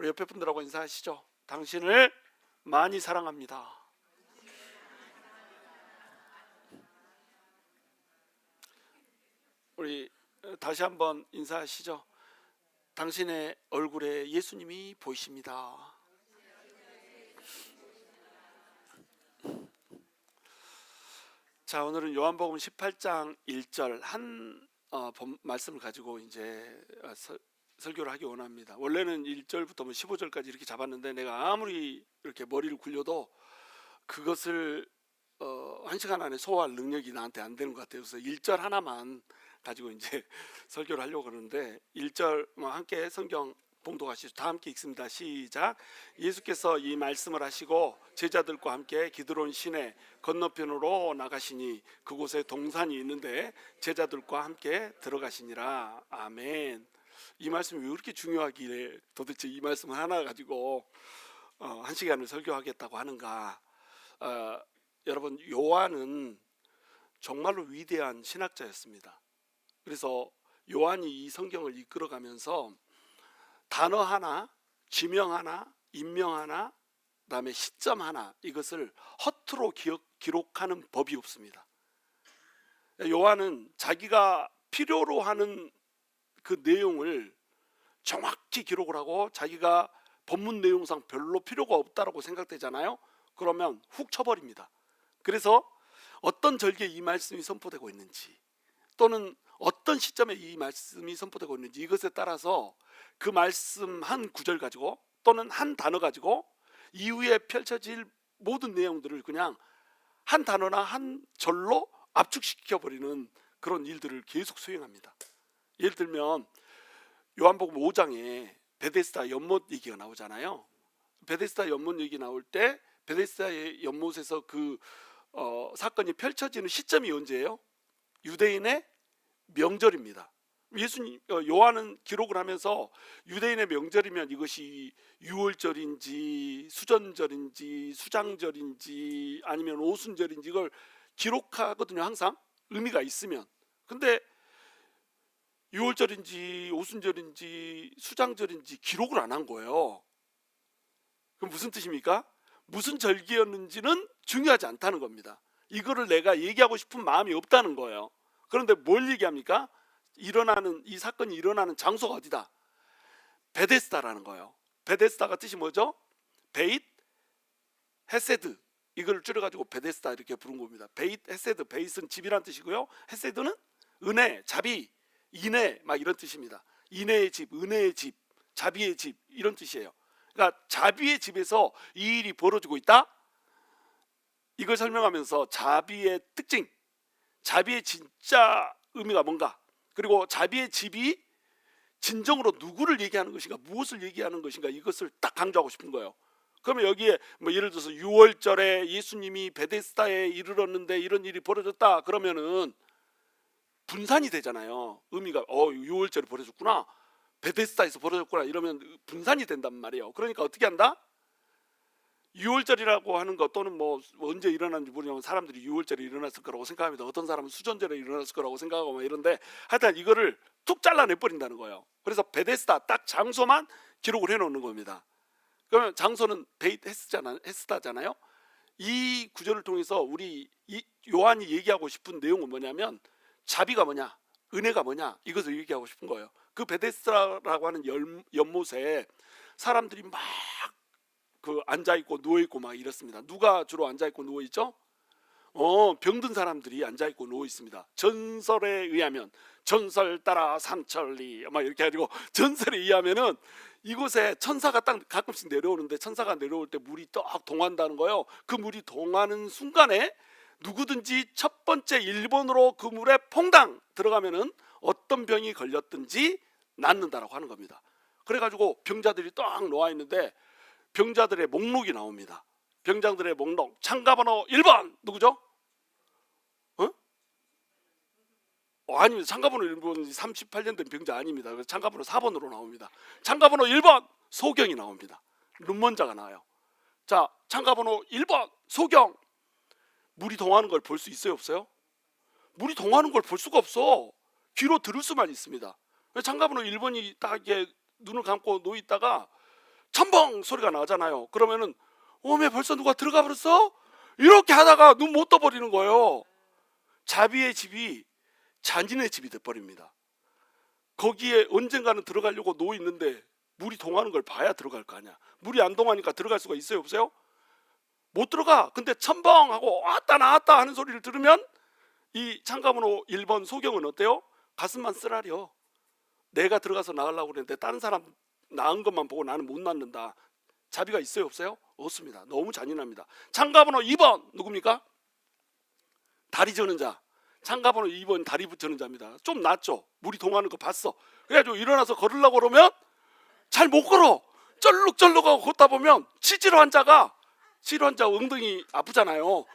우리 옆에 분들하고 인사하시죠. 당신을 많이 사랑합니다. 우리 다시 한번 인사하시죠. 당신의 얼굴에 예수님이 보이십니다. 자, 오늘은 요한복음 18장 1절 한 말씀을 가지고 이제 설교를 하기 원합니다. 원래는 1절부터 15절까지 이렇게 잡았는데 내가 아무리 이렇게 머리를 굴려도 그것을 한 시간 안에 소화할 능력이 나한테 안 되는 것 같아요. 그래서 1절 하나만 가지고 이제 설교를 하려고 그러는데 1절 함께 성경 봉독하시죠. 다 함께 읽습니다. 시작. 예수께서 이 말씀을 하시고 제자들과 함께 기드론 시내 건너편으로 나가시니 그곳에 동산이 있는데 제자들과 함께 들어가시니라. 아멘. 이 말씀이 왜 그렇게 중요하길래 도대체 이 말씀 하나 가지고 한 시간을 설교하겠다고 하는가. 여러분, 요한은 정말로 위대한 신학자였습니다. 그래서 요한이 이 성경을 이끌어가면서 단어 하나, 지명 하나, 인명 하나, 그다음에 시점 하나, 이것을 허투루 기록하는 법이 없습니다. 요한은 자기가 필요로 하는 그 내용을 정확히 기록을 하고 자기가 본문 내용상 별로 필요가 없다라고 생각되잖아요. 그러면 훅 쳐버립니다. 그래서 어떤 절기에 이 말씀이 선포되고 있는지, 또는 어떤 시점에 이 말씀이 선포되고 있는지, 이것에 따라서 그 말씀 한 구절 가지고 또는 한 단어 가지고 이후에 펼쳐질 모든 내용들을 그냥 한 단어나 한 절로 압축시켜버리는 그런 일들을 계속 수행합니다. 예를 들면 요한복음 5장에 베데스다 연못 얘기가 나오잖아요. 베데스다 연못 얘기 나올 때 베데스다의 연못에서 그 사건이 펼쳐지는 시점이 언제예요? 유대인의 명절입니다. 요한은 기록을 하면서 유대인의 명절이면 이것이 유월절인지 수전절인지 수장절인지 아니면 오순절인지 이걸 기록하거든요. 항상 의미가 있으면. 근데 유월절인지 오순절인지 수장절인지 기록을 안 한 거예요. 그럼 무슨 뜻입니까? 무슨 절기였는지는 중요하지 않다는 겁니다. 이거를 내가 얘기하고 싶은 마음이 없다는 거예요. 그런데 뭘 얘기합니까? 이 사건이 일어나는 장소가 어디다? 베데스다라는 거예요. 베데스다가 뜻이 뭐죠? 베잇 헤세드, 이걸 줄여가지고 베데스다 이렇게 부른 겁니다. 베잇 헤세드, 베잇은 집이란 뜻이고요. 헤세드는 은혜, 자비, 인애 막 이런 뜻입니다. 인애의 집, 은혜의 집, 자비의 집, 이런 뜻이에요. 그러니까 자비의 집에서 이 일이 벌어지고 있다. 이걸 설명하면서 자비의 특징, 자비의 진짜 의미가 뭔가, 그리고 자비의 집이 진정으로 누구를 얘기하는 것인가, 무엇을 얘기하는 것인가, 이것을 딱 강조하고 싶은 거예요. 그러면 여기에 예를 들어서 6월절에 예수님이 베데스다에 이르렀는데 이런 일이 벌어졌다 그러면은 분산이 되잖아요. 의미가 6월절에 벌어졌구나, 베데스다에서 벌어졌구나, 이러면 분산이 된단 말이에요. 그러니까 어떻게 한다? 6월절이라고 하는 것, 또는 언제 일어났는지 모르지만 사람들이 6월절에 일어났을 거라고 생각합니다. 어떤 사람은 수전절에 일어났을 거라고 생각하고 이런데, 하여튼 이거를 툭 잘라내 버린다는 거예요. 그래서 베데스다 딱 장소만 기록을 해놓는 겁니다. 그러면 장소는 베잇 헤스다잖아요. 이 구절을 통해서 요한이 얘기하고 싶은 내용은 뭐냐면, 자비가 뭐냐, 은혜가 뭐냐, 이것을 얘기하고 싶은 거예요. 그 베데스다라고 하는 연못에 사람들이 막 앉아있고 누워있고 막 이렇습니다. 누가 주로 앉아있고 누워있죠? 병든 사람들이 앉아있고 누워있습니다. 전설에 의하면, 전설 따라 삼천리 막 이렇게 해가지고 전설에 의하면은 이곳에 천사가 딱 가끔씩 내려오는데, 천사가 내려올 때 물이 딱 동한다는 거예요. 그 물이 동하는 순간에 누구든지 첫 번째 1번으로 그 물에 퐁당 들어가면은 어떤 병이 걸렸든지 낫는다라고 하는 겁니다. 그래가지고 병자들이 딱 놓아 있는데 병자들의 목록이 나옵니다. 병자들의 목록, 참가번호 1번 누구죠? 아닙니다. 참가번호 1번이 38년 된 병자 아닙니다. 그래서 참가번호 4번으로 나옵니다. 참가번호 1번 소경이 나옵니다. 눈먼자가 나와요. 자, 참가번호 1번 소경, 물이 동하는 걸 볼 수 있어요, 없어요? 물이 동하는 걸 볼 수가 없어. 귀로 들을 수만 있습니다. 참가번호 1번이 딱 이렇게 눈을 감고 누워 있다가 첨벙 소리가 나잖아요. 그러면은 어메 벌써 누가 들어가 버렸어? 이렇게 하다가 눈 못 떠버리는 거예요. 자비의 집이 잔인의 집이 돼버립니다. 거기에 언젠가는 들어가려고 놓여 있는데 물이 동하는 걸 봐야 들어갈 거 아니야. 물이 안 동하니까 들어갈 수가 있어요, 없어요? 못 들어가. 근데 첨벙하고 왔다 나왔다 하는 소리를 들으면 이 참가번호 1번 소경은 어때요? 가슴만 쓰라려. 내가 들어가서 나가려고 그랬는데 다른 사람 나은 것만 보고 나는 못 낳는다. 자비가 있어요, 없어요? 없습니다. 너무 잔인합니다. 참가번호 2번 누굽니까? 다리 저는 자. 참가번호 2번 다리 저는 자입니다. 좀 낫죠? 물이 동하는 거 봤어. 그래가지고 일어나서 걸으려고 그러면 잘 못 걸어. 쩔룩쩔룩하고 걷다 보면 치질 환자 엉덩이 아프잖아요.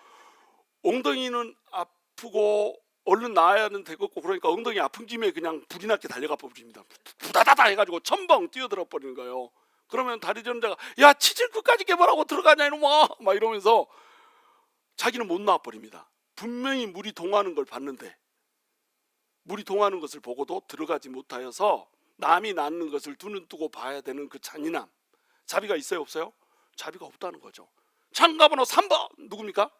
엉덩이는 아프고 얼른 나아야는 되겠고, 그러니까 엉덩이 아픈 김에 그냥 불이 나게 달려가 버립니다. 부다다다 해가지고 첨벙 뛰어들어 버리는 거예요. 그러면 다리 저는 자가 야 치질 끝까지 개발하고 들어가냐 이놈아 막 이러면서 자기는 못 나와 버립니다. 분명히 물이 동하는 걸 봤는데 물이 동하는 것을 보고도 들어가지 못하여서 남이 낳는 것을 두 눈 뜨고 봐야 되는 그 잔인함. 자비가 있어요, 없어요? 자비가 없다는 거죠. 참가번호 3번 누굽니까?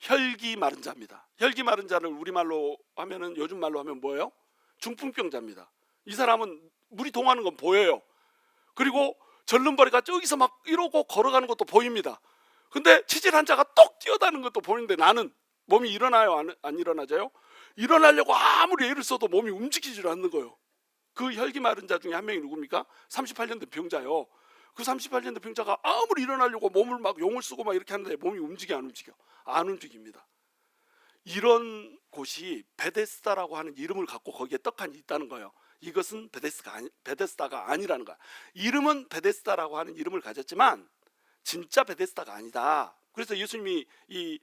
혈기 마른 자입니다. 혈기 마른 자를 우리말로 하면은, 요즘 말로 하면 뭐예요? 중풍병자입니다. 이 사람은 물이 동하는 건 보여요. 그리고 절름발이가 저기서 막 이러고 걸어가는 것도 보입니다. 근데 치질 환자가 똑 뛰어다니는 것도 보이는데 나는 몸이 일어나요, 안 일어나져요? 일어나려고 아무리 애를 써도 몸이 움직이질 않는 거예요. 그 혈기 마른 자 중에 한 명이 누굽니까? 38년 된 병자요. 그 38년 된 병자가 아무리 일어나려고 몸을 막 용을 쓰고 막 이렇게 하는데 몸이 움직여 안 움직여? 안 움직입니다. 이런 곳이 베데스다라고 하는 이름을 갖고 거기에 떡하니 있다는 거예요. 이것은 베데스다가 아니라는 거야. 이름은 베데스다라고 하는 이름을 가졌지만 진짜 베데스다가 아니다. 그래서 예수님이 이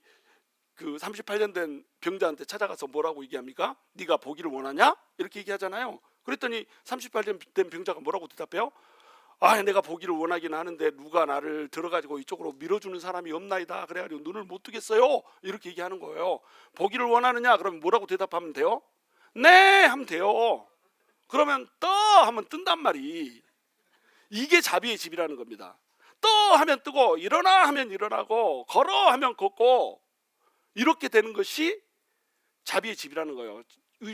그 38년 된 병자한테 찾아가서 뭐라고 얘기합니까? 네가 보기를 원하냐? 이렇게 얘기하잖아요. 그랬더니 38년 된 병자가 뭐라고 대답해요? 아, 내가 보기를 원하긴 하는데 누가 나를 들어가지고 이쪽으로 밀어주는 사람이 없나이다. 그래가지고 눈을 못 뜨겠어요. 이렇게 얘기하는 거예요. 보기를 원하느냐? 그러면 뭐라고 대답하면 돼요? 네 하면 돼요. 그러면 떠 하면 뜬단 말이. 이게 자비의 집이라는 겁니다. 떠 하면 뜨고 일어나 하면 일어나고 걸어 하면 걷고 이렇게 되는 것이 자비의 집이라는 거예요.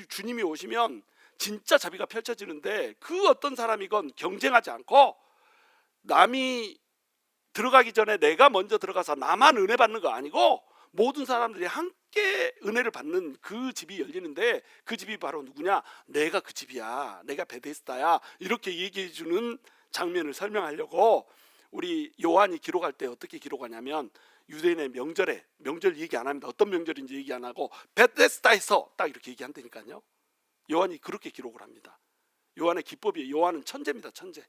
주님이 오시면 진짜 자비가 펼쳐지는데 그 어떤 사람이건 경쟁하지 않고 남이 들어가기 전에 내가 먼저 들어가서 나만 은혜 받는 거 아니고 모든 사람들이 함께 은혜를 받는 그 집이 열리는데 그 집이 바로 누구냐? 내가 그 집이야. 내가 베데스다야. 이렇게 얘기해 주는 장면을 설명하려고 우리 요한이 기록할 때 어떻게 기록하냐면 유대인의 명절 얘기 안 합니다. 어떤 명절인지 얘기 안 하고 베데스다에서 딱 이렇게 얘기한다니까요. 요한이 그렇게 기록을 합니다. 요한의 기법이, 요한은 천재입니다. 천재.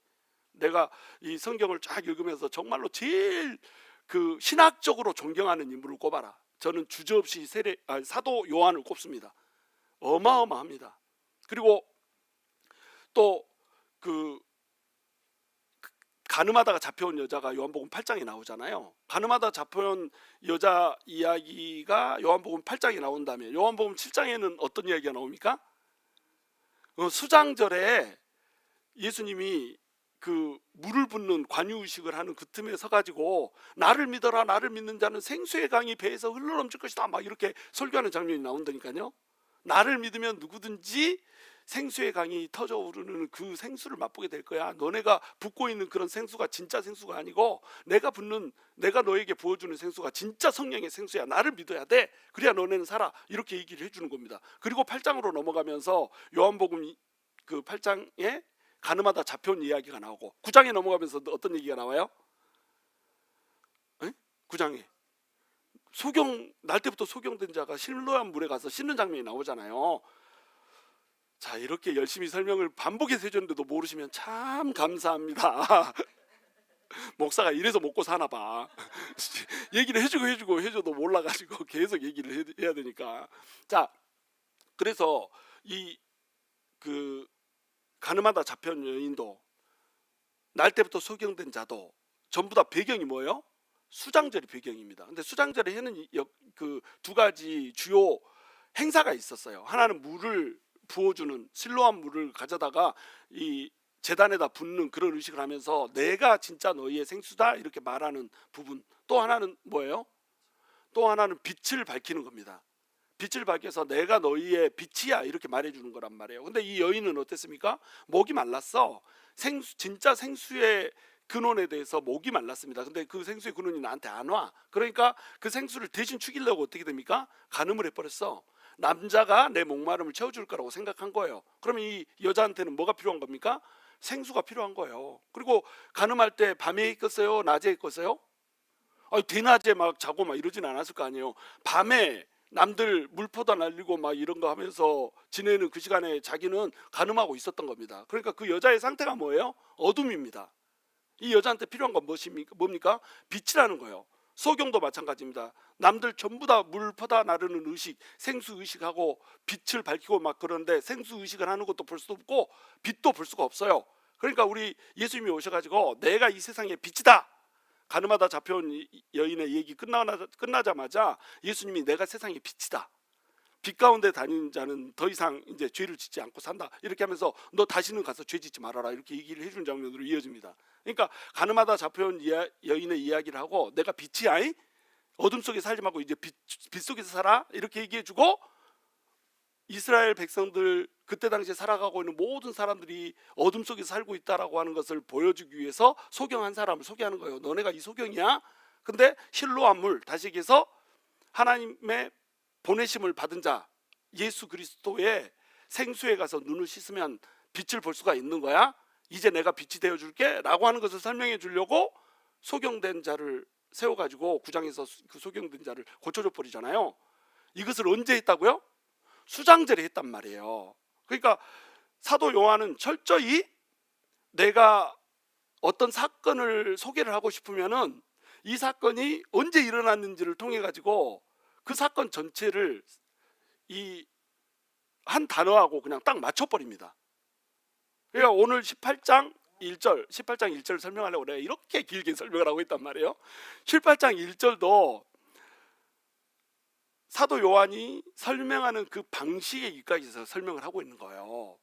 내가 이 성경을 쫙 읽으면서 정말로 제일 그 신학적으로 존경하는 인물을 꼽아라. 저는 주저없이 사도 요한을 꼽습니다. 어마어마합니다. 그리고 또 그 가늠하다가 잡혀온 여자가 요한복음 8장에 나오잖아요. 가늠하다 잡혀온 여자 이야기가 요한복음 8장에 나온 다음에 요한복음 7장에는 어떤 이야기가 나옵니까? 수장절에 예수님이 그 물을 붓는 관유의식을 하는 그 틈에 서가지고 나를 믿어라, 나를 믿는 자는 생수의 강이 배에서 흘러넘칠 것이다 막 이렇게 설교하는 장면이 나온다니까요. 나를 믿으면 누구든지 생수의 강이 터져 오르는 그 생수를 맛보게 될 거야. 너네가 붓고 있는 그런 생수가 진짜 생수가 아니고 내가 너에게 부어주는 생수가 진짜 성령의 생수야. 나를 믿어야 돼. 그래야 너네는 살아. 이렇게 얘기를 해주는 겁니다. 그리고 8장으로 넘어가면서 요한복음 그 8장에 가늠하다 잡혀온 이야기가 나오고 9장에 넘어가면서 어떤 얘기가 나와요? 9장에 날 때부터 소경된 자가 실로암 물에 가서 씻는 장면이 나오잖아요. 자, 이렇게 열심히 설명을 반복해서 해줬는데도 모르시면 참 감사합니다. 목사가 이래서 먹고 사나 봐. 얘기를 해줘도 몰라가지고 계속 얘기를 해야 되니까. 자, 그래서 이 그 가늠하다 잡혀온 여인도 날 때부터 소경된 자도 전부 다 배경이 뭐예요? 수장절이 배경입니다. 근데 수장절에 해는 그 두 가지 주요 행사가 있었어요. 하나는 물을 부어주는 실로암 물을 가져다가 이 제단에다 붓는 그런 의식을 하면서 내가 진짜 너희의 생수다 이렇게 말하는 부분. 또 하나는 뭐예요? 또 하나는 빛을 밝히는 겁니다. 빛을 밝혀서 내가 너희의 빛이야 이렇게 말해주는 거란 말이에요. 근데 이 여인은 어땠습니까? 목이 말랐어. 진짜 생수의 근원에 대해서 목이 말랐습니다. 근데 그 생수의 근원이 나한테 안 와. 그러니까 그 생수를 대신 죽이려고 어떻게 됩니까? 간음을 해버렸어. 남자가 내 목마름을 채워줄 거라고 생각한 거예요. 그러면 이 여자한테는 뭐가 필요한 겁니까? 생수가 필요한 거예요. 그리고 간음할 때 밤에 있겠어요? 낮에 있겠어요? 대낮에 막 자고 막 이러진 않았을 거 아니에요. 밤에 남들 물포다 날리고 막 이런 거 하면서 지내는 그 시간에 자기는 간음하고 있었던 겁니다. 그러니까 그 여자의 상태가 뭐예요? 어둠입니다. 이 여자한테 필요한 건 뭡니까? 빛이라는 거예요. 소경도 마찬가지입니다. 남들 전부 다 물 퍼다 나르는 의식, 생수 의식하고 빛을 밝히고 막 그러는데 생수 의식을 하는 것도 볼 수도 없고 빛도 볼 수가 없어요. 그러니까 우리 예수님이 오셔가지고 내가 이 세상의 빛이다. 가늠하다 잡혀온 여인의 얘기 끝나자마자 예수님이 내가 세상의 빛이다. 빛 가운데 다니는 자는 더 이상 이제 죄를 짓지 않고 산다. 이렇게 하면서 너 다시는 가서 죄 짓지 말아라. 이렇게 얘기를 해주는 장면으로 이어집니다. 그러니까 가늠하다 잡혀온 여인의 이야기를 하고 내가 빛이야. 어둠 속에 살지 말고 이제 빛 속에서 살아. 이렇게 얘기해주고 이스라엘 백성들 그때 당시에 살아가고 있는 모든 사람들이 어둠 속에 살고 있다라고 하는 것을 보여주기 위해서 소경한 사람을 소개하는 거예요. 너네가 이 소경이야? 근데 실로암물, 다시 얘기해서 하나님의 보내심을 받은 자 예수 그리스도의 생수에 가서 눈을 씻으면 빛을 볼 수가 있는 거야. 이제 내가 빛이 되어줄게 라고 하는 것을 설명해 주려고 소경된 자를 세워가지고 구장에서 그 소경된 자를 고쳐줘 버리잖아요. 이것을 언제 했다고요? 수장절에 했단 말이에요. 그러니까 사도 요한은 철저히 내가 어떤 사건을 소개를 하고 싶으면은 이 사건이 언제 일어났는지를 통해 가지고 그 사건 전체를 이 한 단어하고 그냥 딱 맞춰버립니다. 그러니까 오늘 18장 1절 설명하려고 내가 이렇게 길게 설명을 하고 있단 말이에요. 18장 1절도 사도 요한이 설명하는 그 방식에 입각해서 설명을 하고 있는 거예요.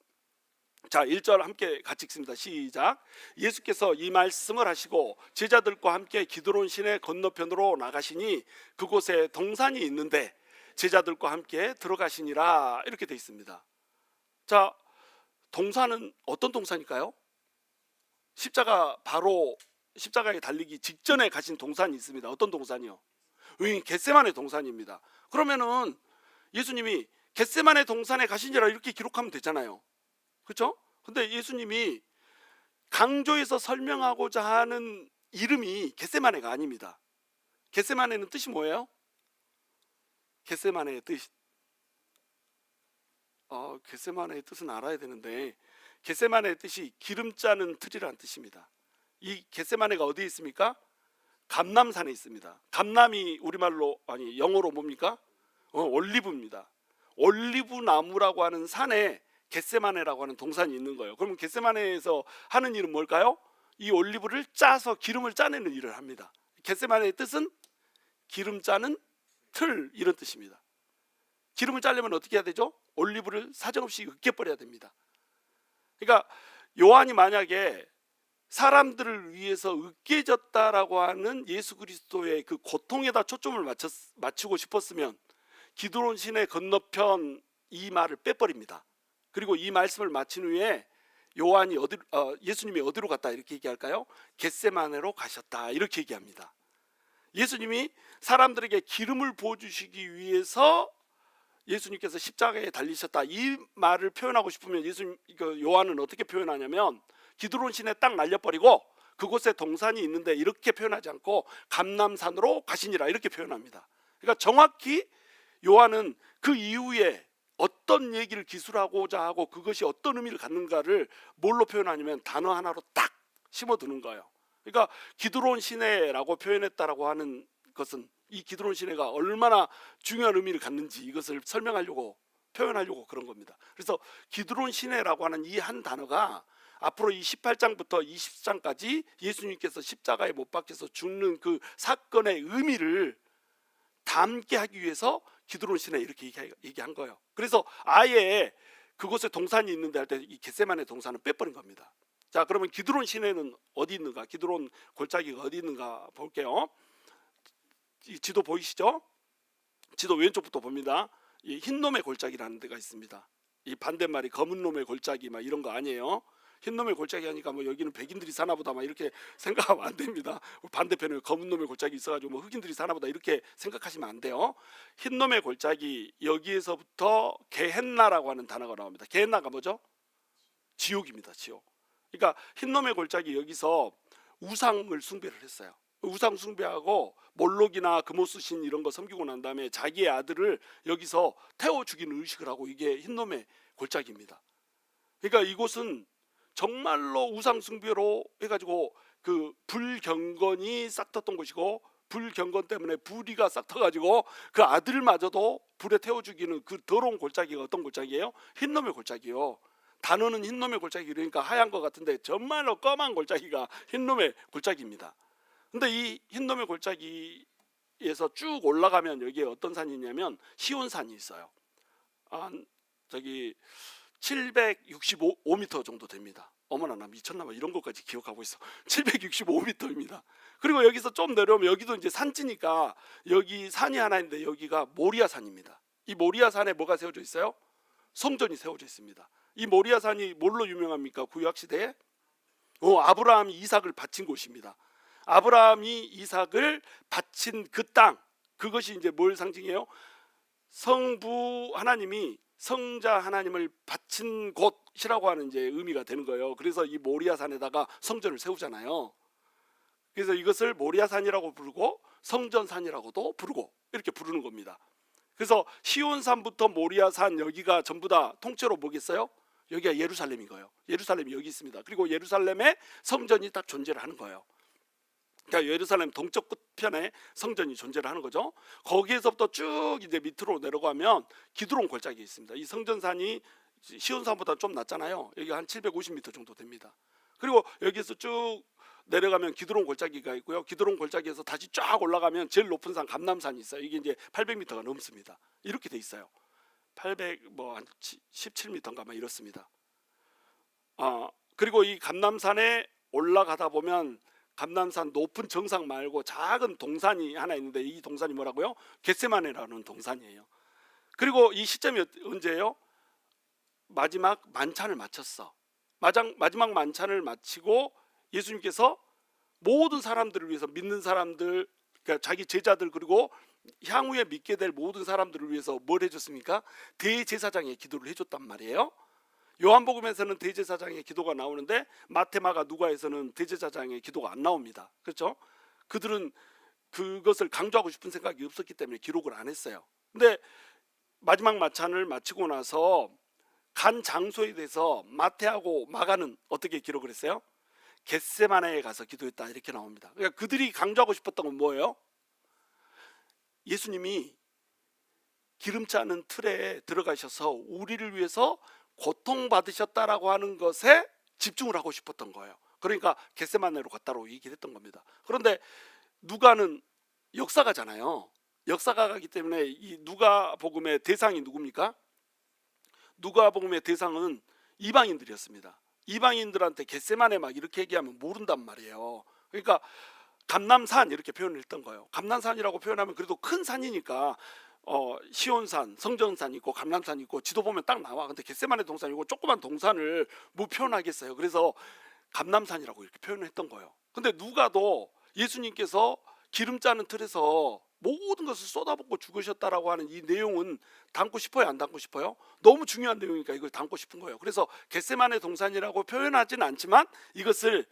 자, 1절 함께 같이 읽습니다. 시작. 예수께서 이 말씀을 하시고 제자들과 함께 기드론 시내 건너편으로 나가시니 그곳에 동산이 있는데 제자들과 함께 들어가시니라. 이렇게 되어 있습니다. 자, 동산은 어떤 동산일까요? 십자가에 달리기 직전에 가신 동산이 있습니다. 어떤 동산이요? 겟세마네 동산입니다. 그러면은 예수님이 겟세마네 동산에 가시니라 이렇게 기록하면 되잖아요. 그렇죠? 근데 예수님이 강조해서 설명하고자 하는 이름이 겟세마네가 아닙니다. 겟세마네는 뜻이 뭐예요? 겟세마네의 뜻은 알아야 되는데 겟세마네의 뜻이 기름 짜는 틀이라는 뜻입니다. 이 겟세마네가 어디에 있습니까? 감람산에 있습니다. 감람이 우리말로 영어로 뭡니까? 올리브입니다. 올리브 나무라고 하는 산에 겟세마네라고 하는 동산이 있는 거예요. 그러면 겟세마네에서 하는 일은 뭘까요? 이 올리브를 짜서 기름을 짜내는 일을 합니다. 겟세마네의 뜻은 기름 짜는 틀 이런 뜻입니다. 기름을 짜려면 어떻게 해야 되죠? 올리브를 사정없이 으깨버려야 됩니다. 그러니까 요한이 만약에 사람들을 위해서 으깨졌다라고 하는 예수 그리스도의 그 고통에다 초점을 맞추고 싶었으면 기드론 시내 건너편 이 말을 빼버립니다. 그리고 이 말씀을 마친 후에 예수님이 어디로 갔다 이렇게 얘기할까요? 겟세마네로 가셨다 이렇게 얘기합니다. 예수님이 사람들에게 기름을 부어주시기 위해서 예수님께서 십자가에 달리셨다 이 말을 표현하고 싶으면 요한은 어떻게 표현하냐면 기드론 시내 딱 날려버리고 그곳에 동산이 있는데 이렇게 표현하지 않고 감람산으로 가시니라 이렇게 표현합니다. 그러니까 정확히 요한은 그 이후에 어떤 얘기를 기술하고자 하고 그것이 어떤 의미를 갖는가를 뭘로 표현하냐면 단어 하나로 딱 심어두는 거예요. 그러니까 기드론 시내라고 표현했다라고 하는 것은 이 기드론 시내가 얼마나 중요한 의미를 갖는지 이것을 설명하려고 표현하려고 그런 겁니다. 그래서 기드론 시내라고 하는 이 한 단어가 앞으로 이 18장부터 20장까지 예수님께서 십자가에 못 박혀서 죽는 그 사건의 의미를 담게 하기 위해서 기드론 시내 이렇게 얘기한 거예요. 그래서 아예 그곳에 동산이 있는데 할 때 이 겟세마네 동산은 빼버린 겁니다. 자, 그러면 기드론 시내는 어디 있는가? 기드론 골짜기가 어디 있는가 볼게요. 이 지도 보이시죠? 지도 왼쪽부터 봅니다. 이 흰놈의 골짜기라는 데가 있습니다. 이 반대말이 검은놈의 골짜기 막 이런 거 아니에요. 흰놈의 골짜기 하니까 뭐 여기는 백인들이 사나보다 막 이렇게 생각하면 안 됩니다. 반대편에 검은놈의 골짜기 있어가지고 뭐 흑인들이 사나보다 이렇게 생각하시면 안 돼요. 흰놈의 골짜기, 여기에서부터 게헨나라고 하는 단어가 나옵니다. 게헨나가 뭐죠? 지옥입니다. 지옥. 그러니까 흰놈의 골짜기, 여기서 우상을 숭배를 했어요. 우상 숭배하고 몰록이나 금오스 신 이런 거 섬기고 난 다음에 자기의 아들을 여기서 태워 죽이는 의식을 하고, 이게 흰놈의 골짜기입니다. 그러니까 이곳은 정말로 우상 숭배로 해가지고 그 불경건이 싹 텄던 곳이고, 불경건 때문에 불의가 싹 터가지고 그 아들마저도 불에 태워 죽이는 그 더러운 골짜기가 어떤 골짜기예요? 흰놈의 골짜기요. 단어는 흰놈의 골짜기, 그러니까 하얀 것 같은데 정말로 검은 골짜기가 흰놈의 골짜기입니다. 근데 이 흰놈의 골짜기에서 쭉 올라가면 여기에 어떤 산이 있냐면 시온산이 있어요. 저기 765m 정도 됩니다. 어머나, 나 미쳤나 봐. 이런 것까지 기억하고 있어. 765m입니다. 그리고 여기서 좀 내려오면 여기도 이제 산지니까 여기 산이 하나 있는데 여기가 모리아산입니다. 이 모리아산에 뭐가 세워져 있어요? 성전이 세워져 있습니다. 이 모리아산이 뭘로 유명합니까? 구약 시대에 아브라함이 이삭을 바친 곳입니다. 아브라함이 이삭을 바친 그 땅, 그것이 이제 뭘 상징해요? 성부 하나님이 성자 하나님을 바친 곳이라고 하는 이제 의미가 되는 거예요. 그래서 이 모리아산에다가 성전을 세우잖아요. 그래서 이것을 모리아산이라고 부르고 성전산이라고도 부르고 이렇게 부르는 겁니다. 그래서 시온산부터 모리아산, 여기가 전부 다 통째로 뭐겠어요? 여기가 예루살렘인 거예요. 예루살렘이 여기 있습니다. 그리고 예루살렘에 성전이 딱 존재를 하는 거예요. 그러니까 예루살렘 동쪽 끝편에 성전이 존재를 하는 거죠. 거기에서부터 쭉 이제 밑으로 내려가면 기드론 골짜기 있습니다. 이 성전산이 시온산보다 좀 낮잖아요. 여기가 한 750m 정도 됩니다. 그리고 여기에서 쭉 내려가면 기드론 골짜기가 있고요. 기드론 골짜기에서 다시 쫙 올라가면 제일 높은 산 감람산이 있어요. 이게 이제 800m가 넘습니다. 이렇게 돼 있어요. 800 뭐 한 17m인가 막 이렇습니다. 그리고 이 감람산에 올라가다 보면 감람산 높은 정상 말고 작은 동산이 하나 있는데, 이 동산이 뭐라고요? 겟세마네라는 동산이에요. 그리고 이 시점이 언제예요? 마지막 만찬을 마쳤어. 마지막 만찬을 마치고 예수님께서 모든 사람들을 위해서, 믿는 사람들, 그러니까 자기 제자들, 그리고 향후에 믿게 될 모든 사람들을 위해서 뭘 해줬습니까? 대제사장의 기도를 해줬단 말이에요. 요한복음에서는 대제사장의 기도가 나오는데 마태, 마가, 누가에서는 대제사장의 기도가 안 나옵니다. 그렇죠? 그들은 그것을 강조하고 싶은 생각이 없었기 때문에 기록을 안 했어요. 근데 마지막 만찬을 마치고 나서 간 장소에 대해서 마태하고 마가는 어떻게 기록을 했어요? 겟세마네에 가서 기도했다, 이렇게 나옵니다. 그러니까 그들이 강조하고 싶었던 건 뭐예요? 예수님이 기름지 않은 틀에 들어가셔서 우리를 위해서 고통받으셨다라고 하는 것에 집중을 하고 싶었던 거예요. 그러니까 겟세마네로 갔다고 얘기를 했던 겁니다. 그런데 누가는 역사가잖아요. 역사가기 때문에 이 누가복음의 대상이 누굽니까? 누가복음의 대상은 이방인들이었습니다. 이방인들한테 겟세마네 막 이렇게 얘기하면 모른단 말이에요. 그러니까 감람산 이렇게 표현을 했던 거예요. 감람산이라고 표현하면 그래도 큰 산이니까 시온산, 성전산 있고 감람산 있고 지도 보면 딱 나와. 근데 겟세마네 동산이고 조그만 동산을 뭐 표현하겠어요. 그래서 감람산이라고 이렇게 표현을 했던 거예요. 근데 누가도 예수님께서 기름 짜는 틀에서 모든 것을 쏟아붓고 죽으셨다라고 하는 이 내용은 담고 싶어요, 안 담고 싶어요? 너무 중요한 내용이니까 이걸 담고 싶은 거예요. 그래서 겟세마네 동산이라고 표현하지는 않지만 이것을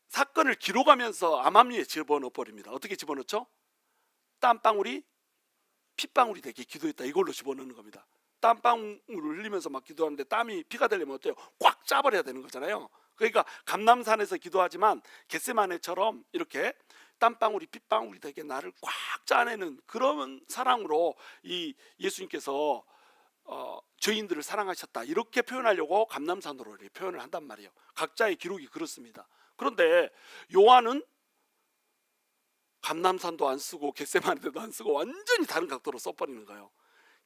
사건을 기록하면서 암암리에 집어넣어 버립니다. 어떻게 집어넣죠? 땀방울이 핏방울이 되게 기도했다, 이걸로 집어넣는 겁니다. 땀방울을 흘리면서 막 기도하는데 땀이 피가 되려면 어때요? 꽉 짜버려야 되는 거잖아요. 그러니까 감람산에서 기도하지만 겟세마네처럼 이렇게 땀방울이 핏방울이 되게 나를 꽉 짜내는 그런 사랑으로 이 예수님께서 죄인들을 사랑하셨다, 이렇게 표현하려고 감람산으로 이렇게 표현을 한단 말이에요. 각자의 기록이 그렇습니다. 그런데 요한은 감람산도 안 쓰고 겟세마네도 안 쓰고 완전히 다른 각도로 써버리는 거예요.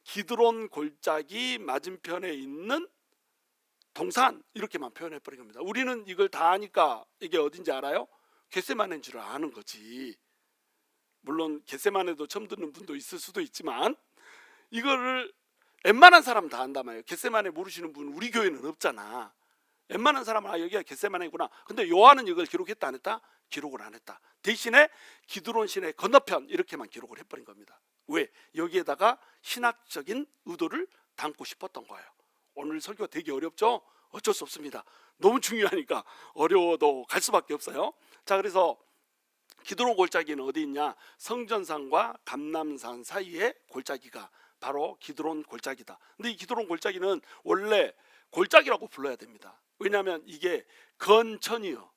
기드론 골짜기 맞은편에 있는 동산 이렇게만 표현해 버린 겁니다. 우리는 이걸 다 아니까 이게 어딘지 알아요? 겟세마네인 줄 아는 거지. 물론 겟세마네도 처음 듣는 분도 있을 수도 있지만 이거를 웬만한 사람은 다 안단 말이에요. 겟세마네 모르시는 분 우리 교회는 없잖아. 웬만한 사람은 여기가 겟세마네구나. 근데 요한은 이걸 기록했다 안 했다? 기록을 안 했다. 대신에 기드론 시내 건너편 이렇게만 기록을 해버린 겁니다. 왜? 여기에다가 신학적인 의도를 담고 싶었던 거예요. 오늘 설교가 되게 어렵죠? 어쩔 수 없습니다. 너무 중요하니까 어려워도 갈 수밖에 없어요. 자, 그래서 기드론 골짜기는 어디 있냐? 성전산과 감람산 사이에 골짜기가 바로 기드론 골짜기다. 근데 이 기드론 골짜기는 원래 골짜기라고 불러야 됩니다. 왜냐하면 이게 건천이요,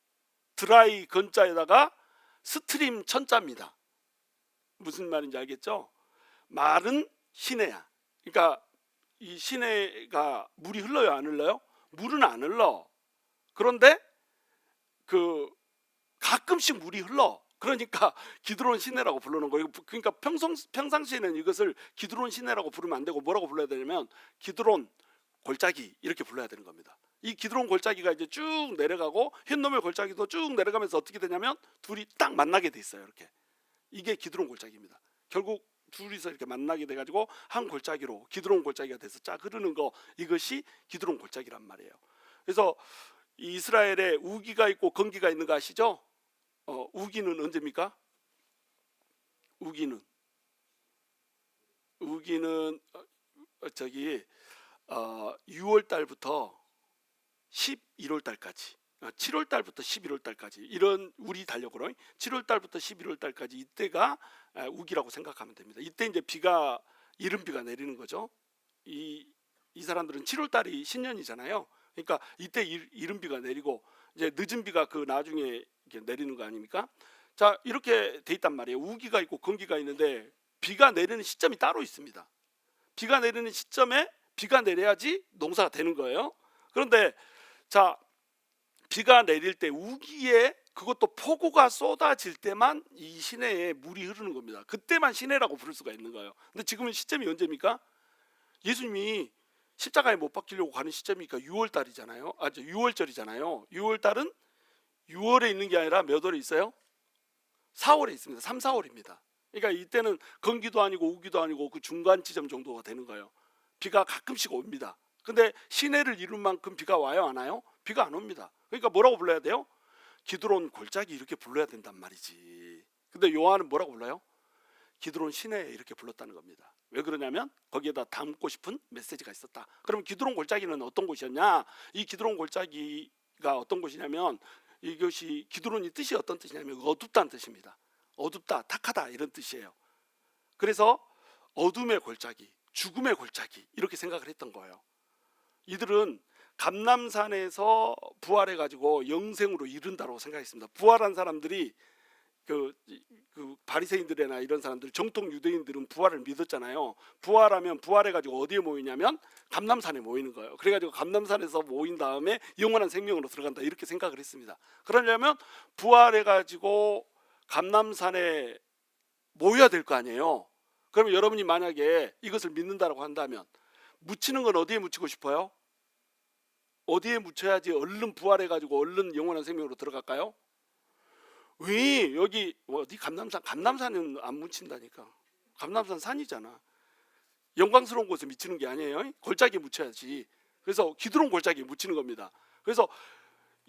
드라이 건자에다가 스트림 천자입니다. 무슨 말인지 알겠죠? 마른 시내야. 그러니까 이 시내가 물이 흘러요, 안 흘러요? 물은 안 흘러. 그런데 그 가끔씩 물이 흘러. 그러니까 기드론 시내라고 부르는 거예요. 그러니까 평상시에는 이것을 기드론 시내라고 부르면 안 되고 뭐라고 불러야 되냐면 기드론 골짜기 이렇게 불러야 되는 겁니다. 이 기드론 골짜기가 이제 쭉 내려가고 흰놈의 골짜기도 쭉 내려가면서 어떻게 되냐면 둘이 딱 만나게 돼 있어요. 이렇게. 이게 기드론 골짜기입니다. 결국 둘이서 이렇게 만나게 돼가지고 한 골짜기로 기드론 골짜기가 돼서 쫙 흐르는 거, 이것이 기드론 골짜기란 말이에요. 그래서 이스라엘에 우기가 있고 건기가 있는 거 아시죠? 우기는 언제입니까? 우기는 저기 6월 달부터 11월 달까지, 7월 달부터 11월 달까지 이런 우리 달력으로 7월 달부터 11월 달까지 이때가 우기라고 생각하면 됩니다. 이때 이제 비가 이른 비가 내리는 거죠. 이 사람들은 7월 달이 신년이잖아요. 그러니까 이때 이른 비가 내리고 이제 늦은 비가 그 나중에 이렇게 내리는 거 아닙니까? 자, 이렇게 돼 있단 말이에요. 우기가 있고 건기가 있는데 비가 내리는 시점이 따로 있습니다. 비가 내리는 시점에 비가 내려야지 농사가 되는 거예요. 그런데 자, 비가 내릴 때 우기에 그것도 폭우가 쏟아질 때만 이 시내에 물이 흐르는 겁니다. 그때만 시내라고 부를 수가 있는 거예요. 근데 지금은 시점이 언제입니까? 예수님이 십자가에 못 박히려고 가는 시점이니까 6월 달이잖아요. 6월절이잖아요. 6월 달은 6월에 있는 게 아니라 몇 월에 있어요? 4월에 있습니다. 3, 4월입니다. 그러니까 이때는 건기도 아니고 우기도 아니고 그 중간 지점 정도가 되는 거예요. 비가 가끔씩 옵니다. 근데 시내를 이룬 만큼 비가 와요, 안 와요? 비가 안 옵니다. 그러니까 뭐라고 불러야 돼요? 기드론 골짜기 이렇게 불러야 된단 말이지. 근데 요한은 뭐라고 불러요? 기드론 시내 이렇게 불렀다는 겁니다. 왜 그러냐면 거기에다 담고 싶은 메시지가 있었다. 그럼 기드론 골짜기는 어떤 곳이었냐? 이 기드론 골짜기가 어떤 곳이냐면 이것이 기드론이 뜻이 어떤 뜻이냐면 어둡다는 뜻입니다. 어둡다, 탁하다 이런 뜻이에요. 그래서 어둠의 골짜기, 죽음의 골짜기 이렇게 생각을 했던 거예요. 이들은 감람산에서 부활해가지고 영생으로 이른다고 생각했습니다. 부활한 사람들이 그 바리새인들이나 이런 사람들, 정통 유대인들은 부활을 믿었잖아요. 부활하면 부활해가지고 어디에 모이냐면 감람산에 모이는 거예요. 그래가지고 감람산에서 모인 다음에 영원한 생명으로 들어간다 이렇게 생각을 했습니다. 그러려면 부활해가지고 감람산에 모여야 될 거 아니에요. 그러면 여러분이 만약에 이것을 믿는다고 한다면 묻히는 건 어디에 묻히고 싶어요? 어디에 묻혀야지 얼른 부활해가지고 얼른 영원한 생명으로 들어갈까요? 왜 여기 어디 감남산은 안 묻힌다니까. 감남산 산이잖아. 영광스러운 곳에 묻히는 게 아니에요. 골짜기에 묻혀야지. 그래서 기드론 골짜기에 묻히는 겁니다. 그래서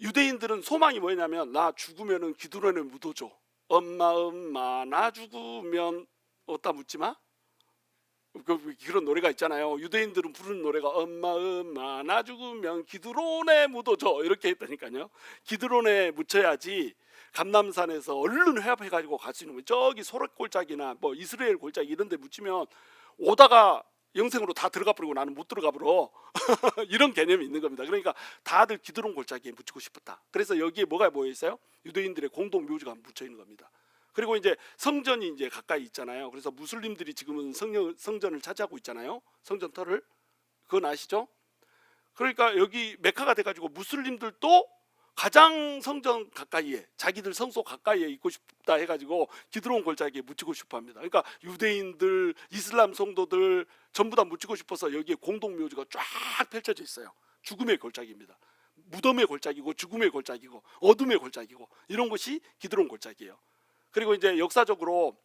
유대인들은 소망이 뭐냐면 나 죽으면은 기드론에 묻어줘. 엄마 나 죽으면 어디다 묻지 마? 그런 노래가 있잖아요. 유대인들은 부르는 노래가 엄마 나 죽으면 기드론에 묻어줘 이렇게 했다니까요. 기드론에 묻혀야지 감람산에서 얼른 회합해가지고 갈 수 있는 거예요. 저기 소렛 골짜기나 뭐 이스라엘 골짜기 이런 데 묻히면 오다가 영생으로 다 들어가 버리고 나는 못 들어가 버려. 이런 개념이 있는 겁니다. 그러니까 다들 기드론 골짜기에 묻히고 싶었다. 그래서 여기에 뭐가 모여 있어요? 유대인들의 공동 묘지가 묻혀 있는 겁니다. 그리고 이제 성전이 이제 가까이 있잖아요. 그래서 무슬림들이 지금은 성전을 차지하고 있잖아요. 성전터를. 그건 아시죠? 그러니까 여기 메카가 돼가지고 무슬림들도 가장 성전 가까이에, 자기들 성소 가까이에 있고 싶다 해가지고 기드론 골짜기에 묻히고 싶어합니다. 그러니까 유대인들, 이슬람 성도들 전부 다 묻히고 싶어서 여기에 공동 묘지가 쫙 펼쳐져 있어요. 죽음의 골짜기입니다. 무덤의 골짜기고 죽음의 골짜기고 어둠의 골짜기고 이런 것이 기드론 골짜기예요. 그리고 이제 역사적으로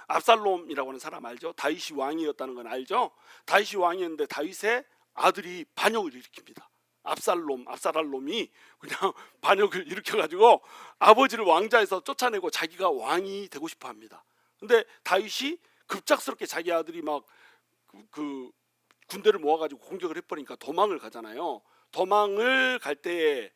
압살롬이라고 하는 사람 알죠? 다윗이 왕이었다는 건 알죠? 다윗이 왕이었는데 다윗의 아들이 반역을 일으킵니다. 압살롬이 그냥 반역을 일으켜가지고 아버지를 왕자에서 쫓아내고 자기가 왕이 되고 싶어 합니다. 근데 다윗이 급작스럽게 자기 아들이 막 그 군대를 모아가지고 공격을 해버리니까 도망을 가잖아요. 도망을 갈 때에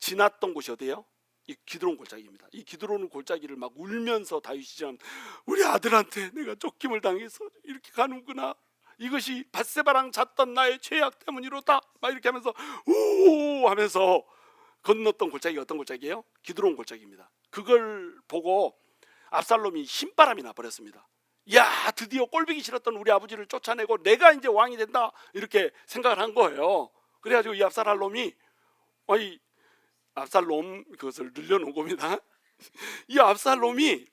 지났던 곳이 어디예요? 이 기드론 골짜기입니다. 이 기드론 골짜기를 막 울면서 다윗이 지금 우리 아들한테 내가 쫓김을 당해서 이렇게 가는구나. 이것이 밧세바랑 잤던 나의 죄악 때문이로다. 막 이렇게 하면서 우 하면서 건넜던 골짜기가 어떤 골짜기예요? 기드론 골짜기입니다. 그걸 보고 압살롬이 신바람이 나버렸습니다. 야, 드디어 꼴보기 싫었던 우리 아버지를 쫓아내고 내가 이제 왕이 된다 이렇게 생각을 한 거예요. 그래가지고 이 압살롬이 압살롬 그것을 늘려놓은 겁니다. 이 압살롬이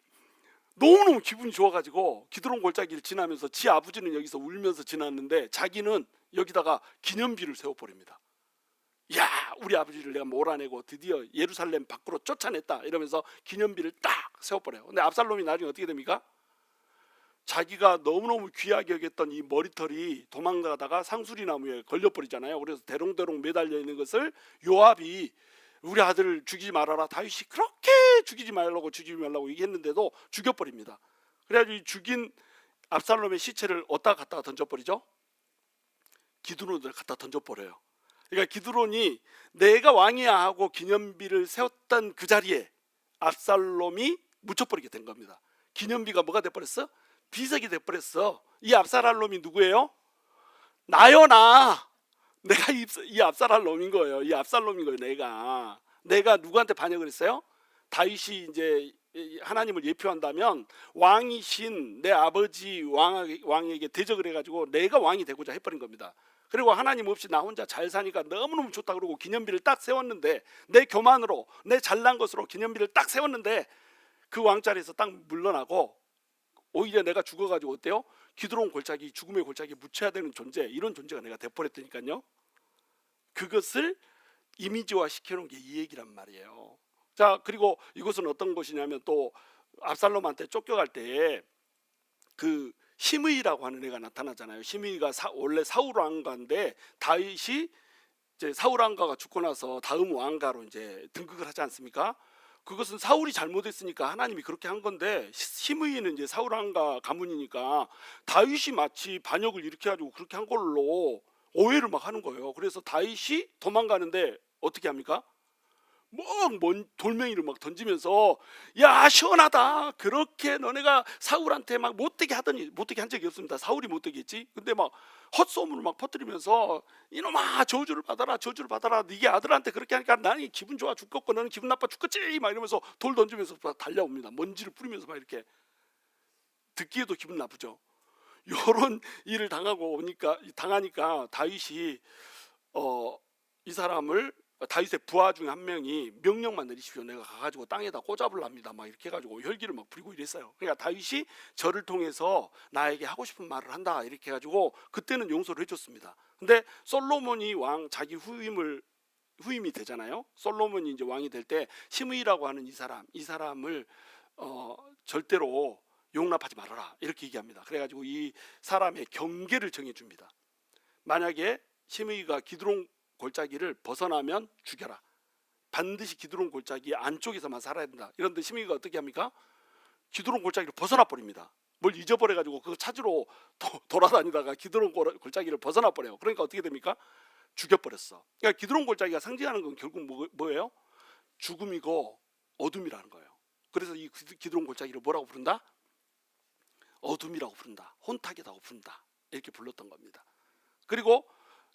너무너무 기분이 좋아가지고 기드론 골짜기를 지나면서 지 아버지는 여기서 울면서 지났는데 자기는 여기다가 기념비를 세워버립니다. 야, 우리 아버지를 내가 몰아내고 드디어 예루살렘 밖으로 쫓아냈다 이러면서 기념비를 딱 세워버려요. 근데 압살롬이 나중에 어떻게 됩니까? 자기가 너무너무 귀하게 여겼던 이 머리털이 도망가다가 상수리나무에 걸려버리잖아요. 그래서 대롱대롱 매달려 있는 것을 요압이 우리 아들을 죽이지 말아라. 다윗이 그렇게 죽이지 말라고 얘기했는데도 죽여버립니다. 그래가지고 죽인 압살롬의 시체를 어디다 갖다가 던져버리죠? 기드론을 갖다 던져버려요. 그러니까 기드론이 내가 왕이야 하고 기념비를 세웠던 그 자리에 압살롬이 묻혀버리게 된 겁니다. 기념비가 뭐가 돼버렸어? 비석이 돼버렸어. 이 압살롬이 누구예요? 나요, 나. 내가 이 압살롬인 거예요. 이 압살롬인 거예요. 내가 누구한테 반역을 했어요? 다윗이 이제 하나님을 예표한다면 왕이신 내 아버지 왕에게 대적을 해가지고 내가 왕이 되고자 해버린 겁니다. 그리고 하나님 없이 나 혼자 잘 사니까 너무너무 좋다 그러고 기념비를 딱 세웠는데 내 교만으로 내 잘난 것으로 기념비를 딱 세웠는데 그 왕자리에서 딱 물러나고 오히려 내가 죽어가지고 어때요? 기드론 골짜기, 죽음의 골짜기에 묻혀야 되는 존재, 이런 존재가 내가 돼버렸다니까요. 그것을 이미지화 시켜놓은 게 이 얘기란 말이에요. 자, 그리고 이것은 어떤 것이냐면 또 압살롬한테 쫓겨갈 때에 그 시므이라고 하는 애가 나타나잖아요. 시므이가 원래 사울 왕가인데 다윗이 이제 사울 왕가가 죽고 나서 다음 왕가로 이제 등극을 하지 않습니까? 그것은 사울이 잘못했으니까 하나님이 그렇게 한 건데 시므이는 이제 사울 왕가 가문이니까 다윗이 마치 반역을 일으켜가지고 그렇게 한 걸로 오해를 막 하는 거예요. 그래서 다윗이 도망가는데 어떻게 합니까? 먼 돌멩이를 막 던지면서 야, 시원하다. 그렇게 너네가 사울한테 막 못되게 하더니 못되게 한 적이 없습니다. 사울이 못되게 했지. 근데 막 헛소문을 막 퍼뜨리면서 이놈아 저주를 받아라. 네게 아들한테 그렇게 하니까 나는 기분 좋아 죽겠고 너는 기분 나빠 죽겠지. 막 이러면서 돌 던지면서 달려옵니다. 먼지를 뿌리면서 막 이렇게. 듣기에도 기분 나쁘죠. 이런 일을 당하니까 다윗이 이 사람을 다윗의 부하 중에 한 명이 명령만 내리십시오. 내가 가가지고 땅에다 꽂아볼랍니다. 막 이렇게 해가지고 혈기를 막 부리고 이랬어요. 그러니까 다윗이 저를 통해서 나에게 하고 싶은 말을 한다 이렇게 해가지고 그때는 용서를 해줬습니다. 근데 솔로몬이 자기 후임이 되잖아요. 솔로몬이 이제 왕이 될 때 시므이라고 하는 이 사람을 절대로 용납하지 말아라 이렇게 얘기합니다. 그래가지고 이 사람의 경계를 정해줍니다. 만약에 시므이가 기드론 골짜기를 벗어나면 죽여라. 반드시 기드론 골짜기 안쪽에서만 살아야 된다. 이런데 시므이가 어떻게 합니까? 기드론 골짜기를 벗어나 버립니다. 뭘 잊어버려가지고 그거 찾으러 돌아다니다가 기드론 골짜기를 벗어나 버려요. 그러니까 어떻게 됩니까? 죽여버렸어. 그러니까 기드론 골짜기가 상징하는 건 결국 뭐예요? 죽음이고 어둠이라는 거예요. 그래서 이 기드론 골짜기를 뭐라고 부른다? 어둠이라고 부른다. 혼탁이라고 부른다. 이렇게 불렀던 겁니다. 그리고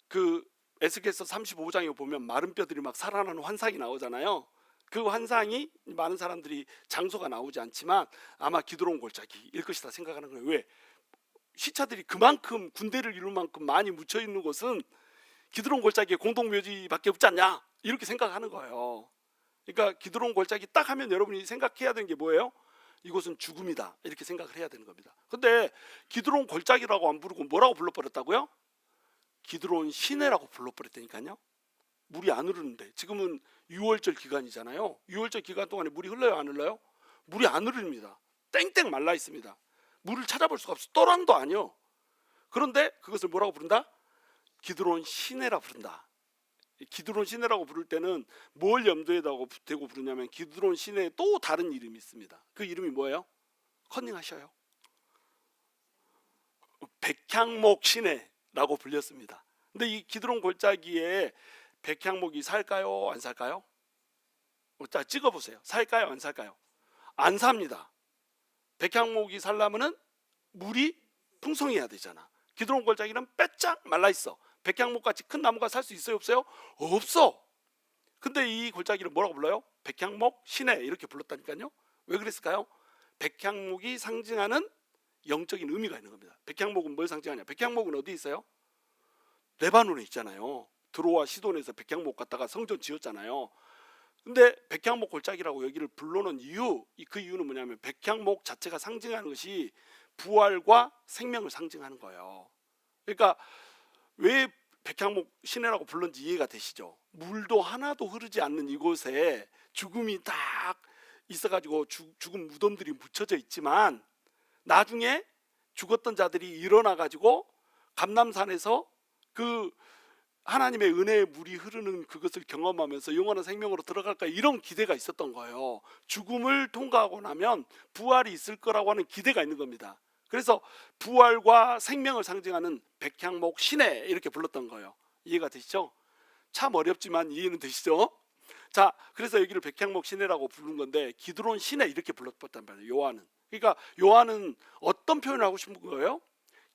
그 에스겔서 35장에 보면 마른 뼈들이 막 살아나는 환상이 나오잖아요. 그 환상이 많은 사람들이 장소가 나오지 않지만 아마 기드론 골짜기일 것이다 생각하는 거예요. 왜? 시체들이 그만큼 군대를 이룰 만큼 많이 묻혀 있는 곳은 기드론 골짜기의 공동묘지밖에 없지 않냐 이렇게 생각하는 거예요. 그러니까 기드론 골짜기 딱 하면 여러분이 생각해야 되는 게 뭐예요? 이곳은 죽음이다 이렇게 생각을 해야 되는 겁니다. 근데 기드론 골짜기라고 안 부르고 뭐라고 불러버렸다고요? 기드론 시내라고 불러버렸다니까요. 물이 안 흐르는데. 지금은 6월절 기간이잖아요. 6월절 기간 동안에 물이 흘러요, 안 흘러요? 물이 안 흐릅니다. 땡땡 말라 있습니다. 물을 찾아볼 수가 없어. 또랑도 아니요. 그런데 그것을 뭐라고 부른다? 기드론 시내라 부른다. 기드론 시내라고 부를 때는 뭘 염두에 대고 부르냐면 기드론 시내에 또 다른 이름이 있습니다. 그 이름이 뭐예요? 컨닝하셔요. 백향목 시내라고 불렸습니다. 근데 이 기드론 골짜기에 백향목이 살까요, 안 살까요? 자, 찍어보세요. 살까요, 안 살까요? 안 삽니다. 백향목이 살려면은 물이 풍성해야 되잖아. 기드론 골짜기는 빼짝 말라 있어. 백향목같이 큰 나무가 살 수 있어요, 없어요? 없어. 근데 이 골짜기를 뭐라고 불러요? 백향목 시내 이렇게 불렀다니까요. 왜 그랬을까요? 백향목이 상징하는 영적인 의미가 있는 겁니다. 백향목은 뭘 상징하냐? 백향목은 어디 있어요? 레바논에 있잖아요. 드로와 시돈에서 백향목 갖다가 성전 지었잖아요. 근데 백향목 골짜기라고 여기를 불러놓은 이유, 그 이유는 뭐냐면 백향목 자체가 상징하는 것이 부활과 생명을 상징하는 거예요. 그러니까 왜 백향목 시내라고 불렀는지 이해가 되시죠? 물도 하나도 흐르지 않는 이곳에 죽음이 딱 있어가지고 죽은 무덤들이 묻혀져 있지만 나중에 죽었던 자들이 일어나가지고 감람산에서 그 하나님의 은혜의 물이 흐르는 그것을 경험하면서 영원한 생명으로 들어갈까, 이런 기대가 있었던 거예요. 죽음을 통과하고 나면 부활이 있을 거라고 하는 기대가 있는 겁니다. 그래서 부활과 생명을 상징하는 백향목 시내 이렇게 불렀던 거예요. 이해가 되시죠? 참 어렵지만 이해는 되시죠? 자, 그래서 여기를 백향목 시내라고 부른 건데 기드론 시내 이렇게 불렀단 말이에요. 요한은. 그러니까 요한은 어떤 표현을 하고 싶은 거예요?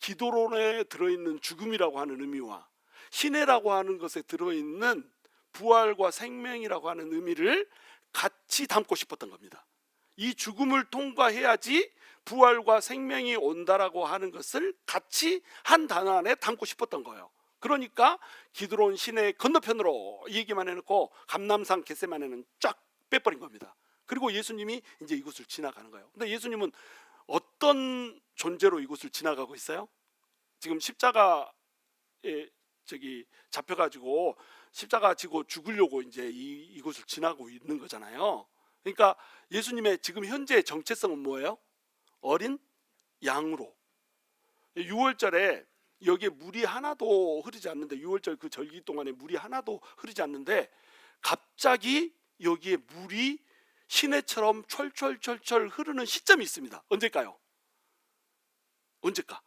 기드론에 들어있는 죽음이라고 하는 의미와 시내라고 하는 것에 들어있는 부활과 생명이라고 하는 의미를 같이 담고 싶었던 겁니다. 이 죽음을 통과해야지 부활과 생명이 온다라고 하는 것을 같이 한 단어 안에 담고 싶었던 거예요. 그러니까 기드론 시내 건너편으로 이 얘기만 해놓고 감람산 겟세마네는 쫙 빼버린 겁니다. 그리고 예수님이 이제 이곳을 지나가는 거예요. 근데 예수님은 어떤 존재로 이곳을 지나가고 있어요? 지금 십자가에 잡혀가지고 십자가 지고 죽으려고 이제 이곳을 지나고 있는 거잖아요. 그러니까 예수님의 지금 현재의 정체성은 뭐예요? 어린 양으로. 6월절에 여기에 물이 하나도 흐르지 않는데, 6월절 그 절기 동안에 물이 하나도 흐르지 않는데 갑자기 여기에 물이 시내처럼 철철철철 흐르는 시점이 있습니다. 언제일까요? 언제까?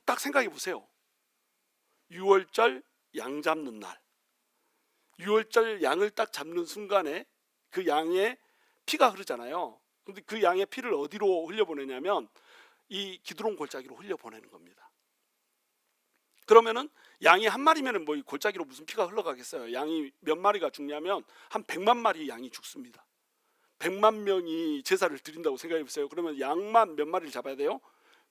딱 생각해 보세요. 6월절 양 잡는 날, 6월절 양을 딱 잡는 순간에 그 양의 피가 흐르잖아요. 근데 그 양의 피를 어디로 흘려보내냐면 이 기드론 골짜기로 흘려보내는 겁니다. 그러면은 양이 한 마리면은 뭐 골짜기로 무슨 피가 흘러가겠어요? 양이 몇 마리가 죽냐면 한 100만 마리 양이 죽습니다. 100만 명이 제사를 드린다고 생각해 보세요. 그러면 양만 몇 마리를 잡아야 돼요?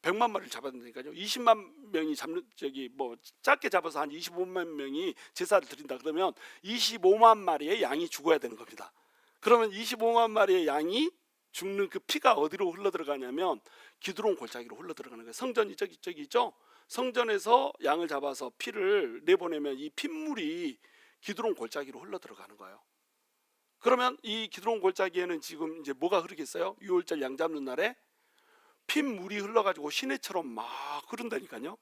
100만 마리를 잡아야 되니까요. 20만 명이 잡는, 뭐 짧게 잡아서 한 25만 명이 제사를 드린다 그러면 25만 마리의 양이 죽어야 되는 겁니다. 그러면 25만 마리의 양이 죽는 그 피가 어디로 흘러 들어가냐면 기드론 골짜기로 흘러 들어가는 거예요. 성전이 저기 있죠? 성전에서 양을 잡아서 피를 내보내면 이 핏물이 기드론 골짜기로 흘러 들어가는 거예요. 그러면 이 기드론 골짜기에는 지금 이제 뭐가 흐르겠어요? 6월절 양 잡는 날에 핏물이 흘러가지고 시내처럼 막 흐른다니까요.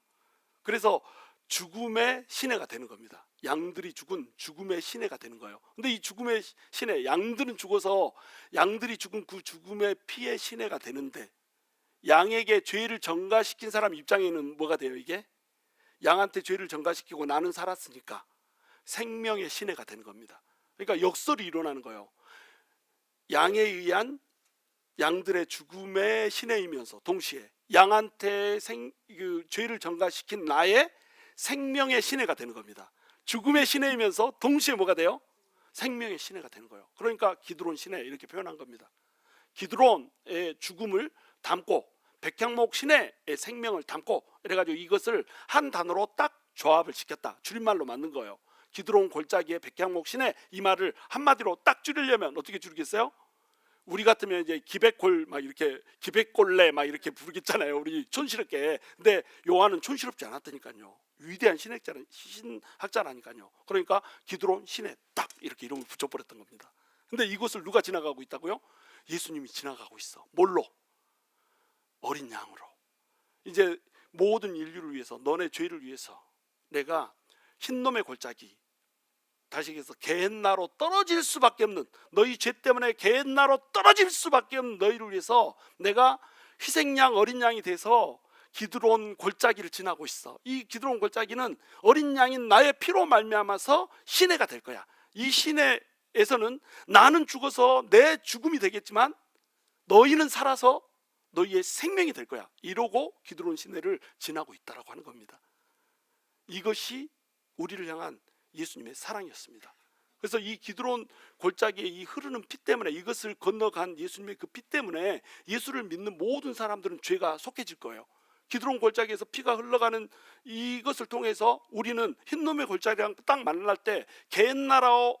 그래서 죽음의 시내가 되는 겁니다. 양들이 죽은 죽음의 시내가 되는 거예요. 근데 이 죽음의 시내, 양들은 죽어서 양들이 죽은 그 죽음의 피의 시내가 되는데 양에게 죄를 전가시킨 사람 입장에는 뭐가 돼요? 이게 양한테 죄를 전가시키고 나는 살았으니까 생명의 시내가 되는 겁니다. 그러니까 역설이 일어나는 거예요. 양에 의한 양들의 죽음의 시내이면서 동시에 양한테 그 죄를 전가시킨 나의 생명의 시내가 되는 겁니다. 죽음의 시내이면서 동시에 뭐가 돼요? 생명의 시내가 되는 거예요. 그러니까 기드론 시내 이렇게 표현한 겁니다. 기드론의 죽음을 담고 백향목 시내의 생명을 담고 이래가지고 이것을 한 단어로 딱 조합을 시켰다. 줄임말로 만든 거예요. 기드론 골짜기의 백향목 시내, 이 말을 한마디로 딱 줄이려면 어떻게 줄이겠어요? 우리 같으면 이제 기백골 막 이렇게 기백골레 막 이렇게 부르겠잖아요. 우리 촌스럽게. 근데 요한은 촌스럽지 않았다니까요. 위대한 신학자라니까요. 그러니까 기드론 시내 딱 이렇게 이름을 붙여버렸던 겁니다. 근데 이곳을 누가 지나가고 있다고요? 예수님이 지나가고 있어. 뭘로? 어린 양으로. 이제 모든 인류를 위해서, 너네 죄를 위해서 내가 흰놈의 골짜기, 다시 얘기해서 게헨나로 떨어질 수밖에 없는, 너희 죄 때문에 게헨나로 떨어질 수밖에 없는 너희를 위해서 내가 희생양 어린 양이 돼서 기드론 골짜기를 지나고 있어. 이 기드론 골짜기는 어린 양인 나의 피로 말미암아서 시내가 될 거야. 이 시내에서는 나는 죽어서 내 죽음이 되겠지만 너희는 살아서 너희의 생명이 될 거야. 이러고 기드론 시내를 지나고 있다라고 하는 겁니다. 이것이 우리를 향한 예수님의 사랑이었습니다. 그래서 이 기드론 골짜기의 이 흐르는 피 때문에, 이것을 건너간 예수님의 그 피 때문에 예수를 믿는 모든 사람들은 죄가 속해질 거예요. 기드론 골짜기에서 피가 흘러가는 이것을 통해서 우리는 흰놈의 골짜기랑 딱 만날 때 게헨나로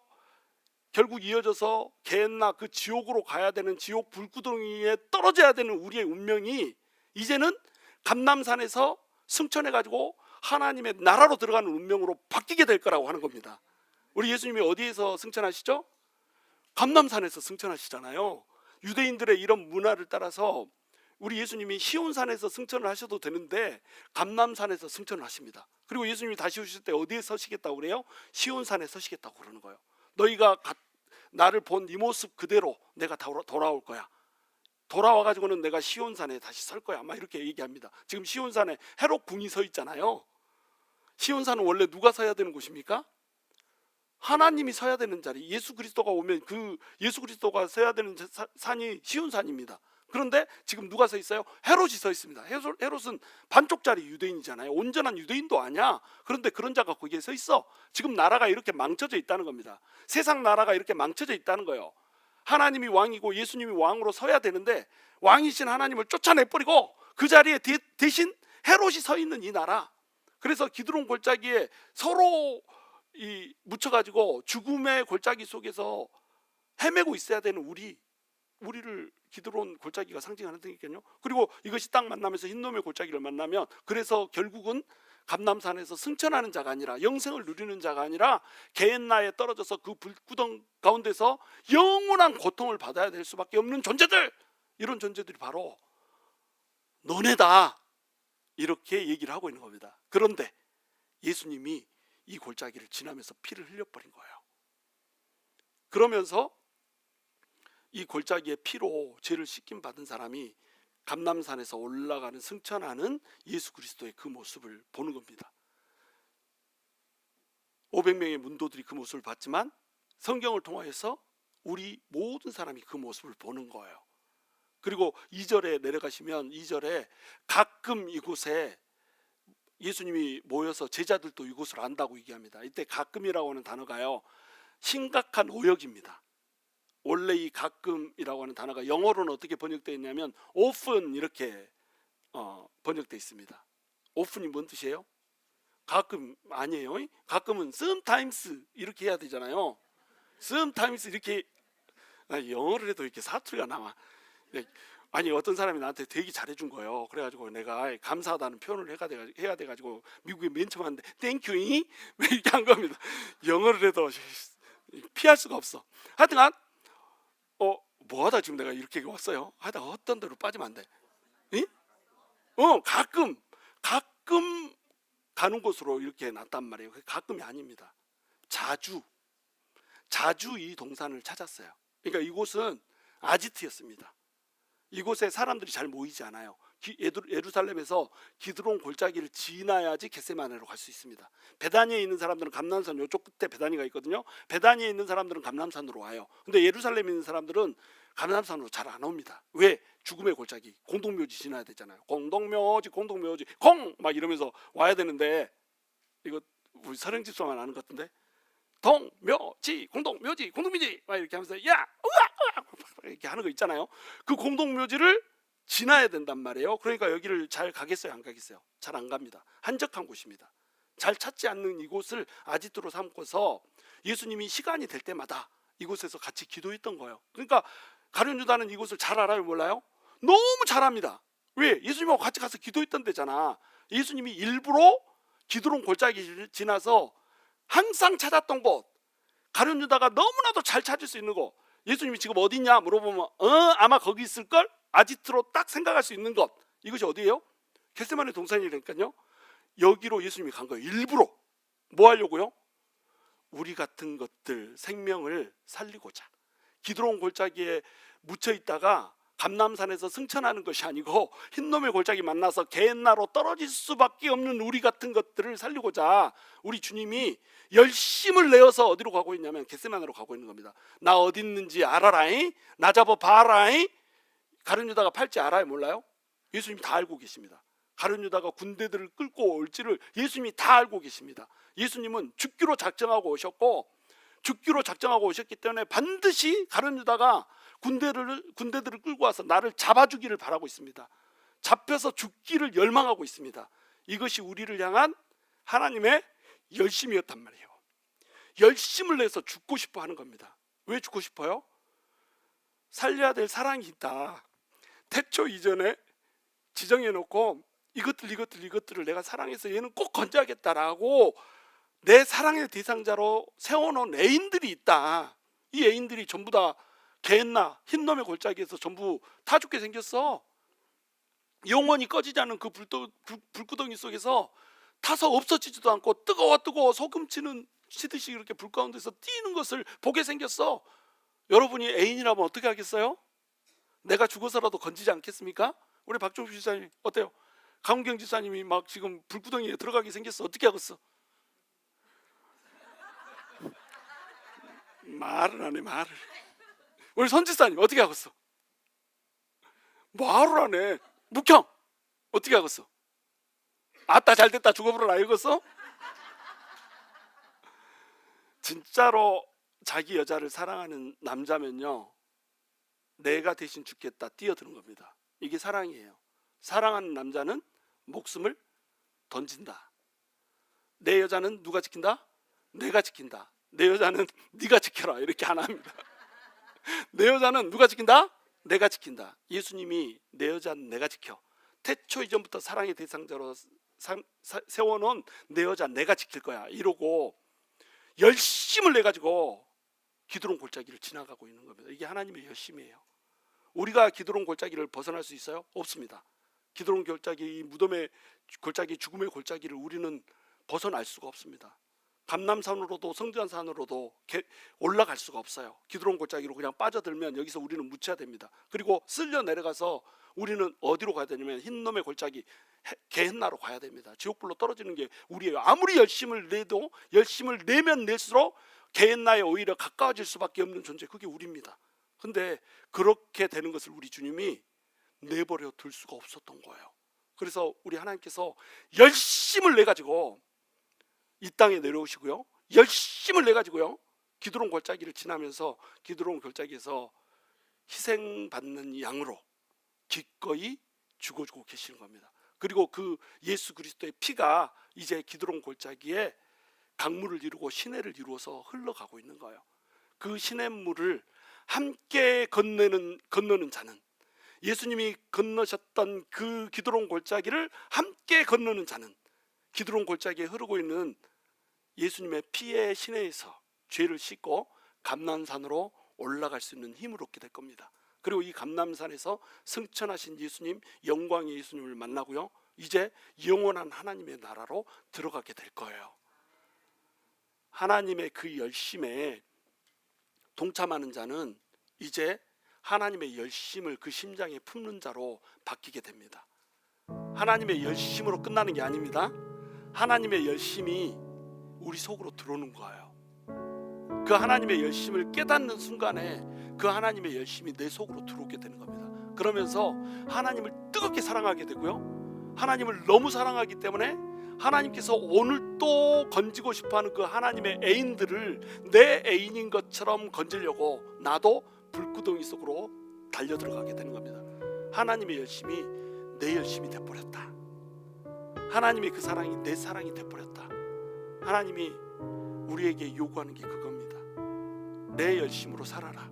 결국 이어져서 게헨나 그 지옥으로 가야 되는, 지옥 불구덩이에 떨어져야 되는 우리의 운명이 이제는 감람산에서 승천해 가지고 하나님의 나라로 들어가는 운명으로 바뀌게 될 거라고 하는 겁니다. 우리 예수님이 어디에서 승천하시죠? 감람산에서 승천하시잖아요. 유대인들의 이런 문화를 따라서 우리 예수님이 시온산에서 승천을 하셔도 되는데 감람산에서 승천을 하십니다. 그리고 예수님이 다시 오실 때 어디에 서시겠다고 그래요? 시온산에 서시겠다고 그러는 거예요. 너희가 나를 본 이 모습 그대로 내가 돌아올 거야. 돌아와 가지고는 내가 시온산에 다시 설 거야. 막 이렇게 얘기합니다. 지금 시온산에 헤롯 궁이 서 있잖아요. 시온산은 원래 누가 서야 되는 곳입니까? 하나님이 서야 되는 자리. 예수 그리스도가 오면 그 예수 그리스도가 서야 되는 산이 시온산입니다. 그런데 지금 누가 서 있어요? 헤롯이 서 있습니다. 헤롯은 반쪽짜리 유대인이잖아요. 온전한 유대인도 아니야. 그런데 그런 자가 거기에 서 있어. 지금 나라가 이렇게 망쳐져 있다는 겁니다. 세상 나라가 이렇게 망쳐져 있다는 거예요. 하나님이 왕이고 예수님이 왕으로 서야 되는데 왕이신 하나님을 쫓아내버리고 그 자리에 대신 헤롯이 서 있는 이 나라. 그래서 기드론 골짜기에 서로 묻혀가지고 죽음의 골짜기 속에서 헤매고 있어야 되는 우리를 기드론 골짜기가 상징하는 거니까요. 그리고 이것이 딱 만나면서 흰놈의 골짜기를 만나면, 그래서 결국은 감람산에서 승천하는 자가 아니라, 영생을 누리는 자가 아니라 게헨나에 떨어져서 그 불구덩 가운데서 영원한 고통을 받아야 될 수밖에 없는 존재들, 이런 존재들이 바로 너네다, 이렇게 얘기를 하고 있는 겁니다. 그런데 예수님이 이 골짜기를 지나면서 피를 흘려버린 거예요. 그러면서 이 골짜기의 피로 죄를 씻김 받은 사람이 감람산에서 올라가는, 승천하는 예수 그리스도의 그 모습을 보는 겁니다. 500명의 문도들이 그 모습을 봤지만 성경을 통하여서 우리 모든 사람이 그 모습을 보는 거예요. 그리고 2절에 내려가시면 2절에 가끔 이곳에 예수님이 모여서 제자들도 이곳을 안다고 얘기합니다. 이때 가끔이라고 하는 단어가요, 심각한 오역입니다. 원래 이 가끔이라고 하는 단어가 영어로는 어떻게 번역되어 있냐면 often 이렇게 번역되어 있습니다. often이 뭔 뜻이에요? 가끔 아니에요. 가끔은 sometimes 이렇게 해야 되잖아요. sometimes 이렇게, 영어를 해도 이렇게 사투리가 나와. 아니, 어떤 사람이 나한테 되게 잘해준 거예요. 그래가지고 내가 감사하다는 표현을 해야 돼가지고 미국에 맨 처음 왔는데 땡큐 이렇게 한 겁니다. 영어를 해도 피할 수가 없어. 하여튼간 뭐하다 지금 내가 이렇게 왔어요. 하여튼 어떤 데로 빠지면 안 돼. 가끔 가는 곳으로 이렇게 났단 말이에요. 가끔이 아닙니다. 자주 이 동산을 찾았어요. 그러니까 이곳은 아지트였습니다. 이곳에 사람들이 잘 모이지 않아요. 예루살렘에서 기드론 골짜기를 지나야지 겟세마네로 갈 수 있습니다. 베다니에 있는 사람들은 감람산 이쪽 끝에 베다니가 있거든요. 베다니에 있는 사람들은 감람산으로 와요. 근데 예루살렘에 있는 사람들은 감람산으로 잘 안 옵니다. 왜? 죽음의 골짜기, 공동묘지 지나야 되잖아요. 공동묘지 공! 막 이러면서 와야 되는데, 이거 우리 서령집사만 아는 것 같은데, 동묘지 공동묘지 막 이렇게 하면서 야 우와 이렇게 하는 거 있잖아요. 그 공동묘지를 지나야 된단 말이에요. 그러니까 여기를 잘 가겠어요, 안 가겠어요? 잘 안 갑니다. 한적한 곳입니다. 잘 찾지 않는 이곳을 아지트로 삼고서 예수님이 시간이 될 때마다 이곳에서 같이 기도했던 거예요. 그러니까 가룟 유다는 이곳을 잘 알아요, 몰라요? 너무 잘 압니다. 왜? 예수님하고 같이 가서 기도했던 데잖아. 예수님이 일부러 기드론 골짜기 지나서 항상 찾았던 곳, 가룟 유다가 너무나도 잘 찾을 수 있는 곳, 예수님이 지금 어디 있냐 물어보면 아마 거기 있을걸? 아지트로 딱 생각할 수 있는 것, 이것이 어디예요? 겟세마네 동산이라니까요. 여기로 예수님이 간 거예요. 일부러. 뭐 하려고요? 우리 같은 것들 생명을 살리고자. 기드론 골짜기에 묻혀 있다가 감람산에서 승천하는 것이 아니고 흰놈의 골짜기 만나서 개나로 떨어질 수밖에 없는 우리 같은 것들을 살리고자 우리 주님이 열심을 내어서 어디로 가고 있냐면 겟세마네로 가고 있는 겁니다. 나 어디 있는지 알아라잉? 나 잡아 봐라잉? 가룟 유다가 팔지 알아요? 몰라요? 예수님이 다 알고 계십니다. 가룟 유다가 군대들을 끌고 올지를 예수님이 다 알고 계십니다. 예수님은 죽기로 작정하고 오셨고, 죽기로 작정하고 오셨기 때문에 반드시 가룟 유다가 군대들을 끌고 와서 나를 잡아주기를 바라고 있습니다. 잡혀서 죽기를 열망하고 있습니다. 이것이 우리를 향한 하나님의 열심이었단 말이에요. 열심을 내서 죽고 싶어 하는 겁니다. 왜 죽고 싶어요? 살려야 될 사랑이 있다. 태초 이전에 지정해놓고 이것들을 내가 사랑해서 얘는 꼭 건져야겠다라고 내 사랑의 대상자로 세워놓은 애인들이 있다. 이 애인들이 전부 다 개나 흰놈의 골짜기에서 전부 다 죽게 생겼어. 영원히 꺼지지 않는 그 불구덩이 속에서 타서 없어지지도 않고 뜨거워 소금 치듯이 이렇게 불 가운데서 뛰는 것을 보게 생겼어. 여러분이 애인이라면 어떻게 하겠어요? 내가 죽어서라도 건지지 않겠습니까? 우리 박종필 지사님 어때요? 강훈경 지사님이 막 지금 불구덩이에 들어가게 생겼어. 어떻게 하겠어? 말을 안 해, 말을. 우리 선 지사님 어떻게 하겠어? 말을 안 해. 묵형 어떻게 하겠어? 아따 잘됐다 죽어버려라 이거겠어? 진짜로 자기 여자를 사랑하는 남자면요, 내가 대신 죽겠다 뛰어드는 겁니다. 이게 사랑이에요. 사랑하는 남자는 목숨을 던진다. 내 여자는 누가 지킨다? 내가 지킨다. 내 여자는 네가 지켜라 이렇게 안 합니다. 내 여자는 누가 지킨다? 내가 지킨다. 예수님이 내 여자는 내가 지켜. 태초 이전부터 사랑의 대상자로 세워놓은 내 여자 내가 지킬 거야 이러고 열심을 내가지고 기드론 골짜기를 지나가고 있는 겁니다. 이게 하나님의 열심이에요. 우리가 기드론 골짜기를 벗어날 수 있어요? 없습니다. 기드론 골짜기, 이 무덤의 골짜기, 죽음의 골짜기를 우리는 벗어날 수가 없습니다. 감람산으로도 성전산으로도 올라갈 수가 없어요. 기드론 골짜기로 그냥 빠져들면 여기서 우리는 묻혀야 됩니다. 그리고 쓸려 내려가서 우리는 어디로 가야 되냐면 흰놈의 골짜기 게헨나로 가야 됩니다. 지옥불로 떨어지는 게 우리예요. 아무리 열심을 내면 낼수록 게헨나에 오히려 가까워질 수밖에 없는 존재, 그게 우리입니다. 근데 그렇게 되는 것을 우리 주님이 내버려 둘 수가 없었던 거예요. 그래서 우리 하나님께서 열심을 내가지고 이 땅에 내려오시고요, 열심을 내가지고요 기드론 골짜기를 지나면서 기드론 골짜기에서 희생받는 양으로 기꺼이 죽어주고 계시는 겁니다. 그리고 그 예수 그리스도의 피가 이제 기드론 골짜기에 강물을 이루고 시내를 이루어서 흘러가고 있는 거예요. 그 시냇물을 함께 건너는 자는, 예수님이 건너셨던 그 기드론 골짜기를 함께 건너는 자는, 기드론 골짜기에 흐르고 있는 예수님의 피의 시내에서 죄를 씻고 감람산으로 올라갈 수 있는 힘을 얻게 될 겁니다. 그리고 이 감람산에서 승천하신 예수님, 영광의 예수님을 만나고요, 이제 영원한 하나님의 나라로 들어가게 될 거예요. 하나님의 그 열심에 동참하는 자는 이제 하나님의 열심을 그 심장에 품는 자로 바뀌게 됩니다. 하나님의 열심으로 끝나는 게 아닙니다. 하나님의 열심이 우리 속으로 들어오는 거예요. 그 하나님의 열심을 깨닫는 순간에 그 하나님의 열심이 내 속으로 들어오게 되는 겁니다. 그러면서 하나님을 뜨겁게 사랑하게 되고요, 하나님을 너무 사랑하기 때문에 하나님께서 오늘 또 건지고 싶어하는 그 하나님의 애인들을 내 애인인 것처럼 건지려고 나도 불구덩이 속으로 달려들어가게 되는 겁니다. 하나님의 열심이 내 열심이 돼버렸다. 하나님의 그 사랑이 내 사랑이 돼버렸다. 하나님이 우리에게 요구하는 게 그겁니다. 내 열심으로 살아라.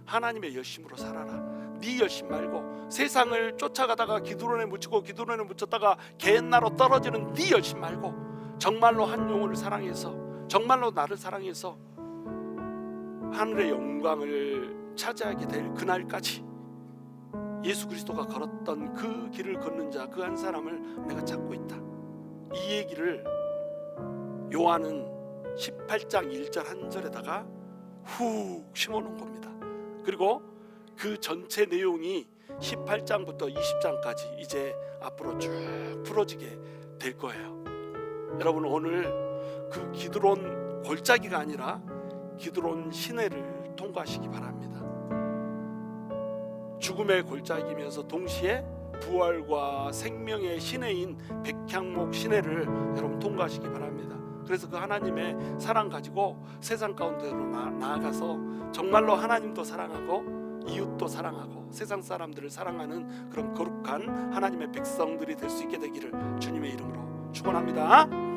하나님의 열심으로 살아라. 네 열심 말고, 세상을 쫓아가다가 기드론에 묻히고 기드론에 묻혔다가 게헨나로 떨어지는 네 열심 말고, 정말로 한 영혼을 사랑해서, 정말로 나를 사랑해서 하늘의 영광을 차지하게 될 그날까지 예수 그리스도가 걸었던 그 길을 걷는 자, 그 한 사람을 내가 찾고 있다. 이 얘기를 요한은 18장 1절 한 절에다가 훅 심어놓은 겁니다. 그리고 그 전체 내용이 18장부터 20장까지 이제 앞으로 쭉 풀어지게 될 거예요. 여러분, 오늘 그 기드론 골짜기가 아니라 기드론 시내를 통과하시기 바랍니다. 죽음의 골짜기면서 동시에 부활과 생명의 시내인 백향목 시내를 여러분 통과하시기 바랍니다. 그래서 그 하나님의 사랑 가지고 세상 가운데로 나아가서 정말로 하나님도 사랑하고 이웃도 사랑하고 세상 사람들을 사랑하는 그런 거룩한 하나님의 백성들이 될 수 있게 되기를 주님의 이름으로 축원합니다.